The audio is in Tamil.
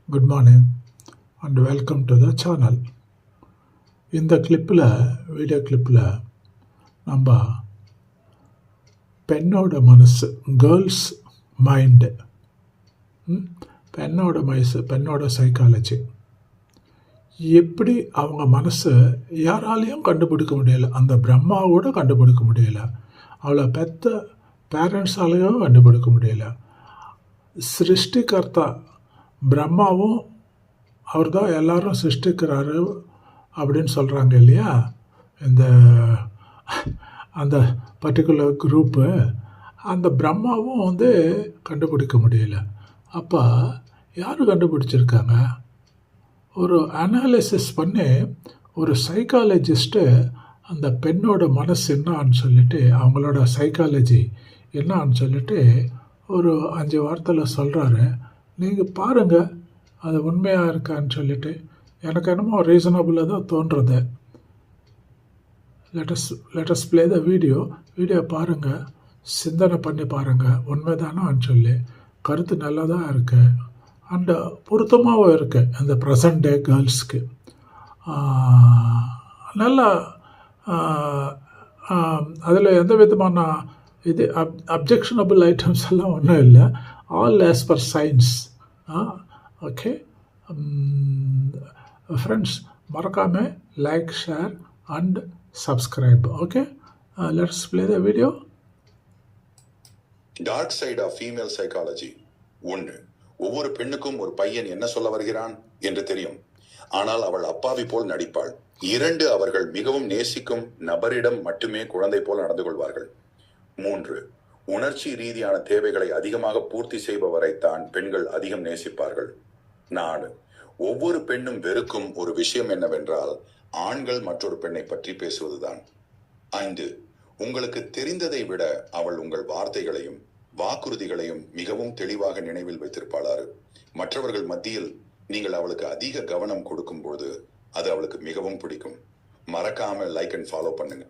Good morning and welcome to the channel. இந்த வீடியோ கிளிப்பில் நம்ம பெண்ணோட மனசு, கேர்ள்ஸ் மைண்டு, பெண்ணோட சைக்காலஜி, எப்படி அவங்க மனசு யாராலையும் கண்டுபிடிக்க முடியல, அந்த பிரம்மாவோட கண்டுபிடிக்க முடியல, அவளை பெத்த பேரண்ட்ஸாலையும் கண்டுபிடிக்க முடியல. சிருஷ்டிகர்த்தா பிரம்மாவும் அவர் தான் எல்லாரும் சிருஷ்டிக்கிறாரு அப்படின்னு சொல்கிறாங்க இல்லையா, இந்த அந்த பர்டிகுலர் குரூப்பு. அந்த பிரம்மாவும் கண்டுபிடிக்க முடியல. அப்போ யார் கண்டுபிடிச்சிருக்காங்க? ஒரு அனாலிசிஸ் பண்ணி ஒரு சைக்காலஜிஸ்ட்டு அந்த பெண்ணோட மனசு என்னான்னு சொல்லிட்டு, அவங்களோட சைக்காலஜி என்னான்னு சொல்லிட்டு ஒரு 5 வார்த்தையில் சொல்கிறாரு. நீங்கள் பாருங்கள் அது உண்மையாக இருக்கான்னு சொல்லிட்டு. எனக்கு என்னமோ ரீசனபுளாக தான் தோன்றுறது. லெட்டஸ் ப்ளே த வீடியோ பாருங்கள், சிந்தனை பண்ணி பாருங்கள், உண்மைதானான்னு சொல்லி. கருத்து நல்லா தான் இருக்குது அண்டு பொருத்தமாகவும் இருக்குது இந்த ப்ரெசன்ட் டே கேர்ள்ஸ்க்கு. நல்லா அதில் எந்த விதமான அப்ஜெக்ஷனபிள் ஐட்டம்ஸ் எல்லாம் ஒன்றும் இல்லை. All as per science. Okay friends, மறக்காமல் like, share and subscribe. Okay, let's play the video. Dark side of female psychology. 1. ஒவ்வொரு பெண்ணுக்கும் ஒரு பையன் என்ன சொல்ல வருகிறான் என்று தெரியும், ஆனால் அவள் அப்பாவி போல் நடிப்பாள். 2. அவர்கள் மிகவும் நேசிக்கும் நபரிடம் மட்டுமே குழந்தை போல் நடந்து கொள்வார்கள். 3. உணர்ச்சி ரீதியான தேவைகளை அதிகமாக பூர்த்தி செய்பவரைத்தான் பெண்கள் அதிகம் நேசிப்பார்கள். 4. ஒவ்வொரு பெண்ணும் வெறுக்கும் ஒரு விஷயம் என்னவென்றால் ஆண்கள் மற்றொரு பெண்ணை பற்றி பேசுவதுதான். 5. உங்களுக்கு தெரிந்ததை விட அவள் உங்கள் வார்த்தைகளையும் வாக்குறுதிகளையும் மிகவும் தெளிவாக நினைவில் வைத்திருப்பாளாறு. மற்றவர்கள் மத்தியில் நீங்கள் அவளுக்கு அதிக கவனம் கொடுக்கும் போது அது அவளுக்கு மிகவும் பிடிக்கும். மறக்காம லைக் அண்ட் ஃபாலோ பண்ணுங்க.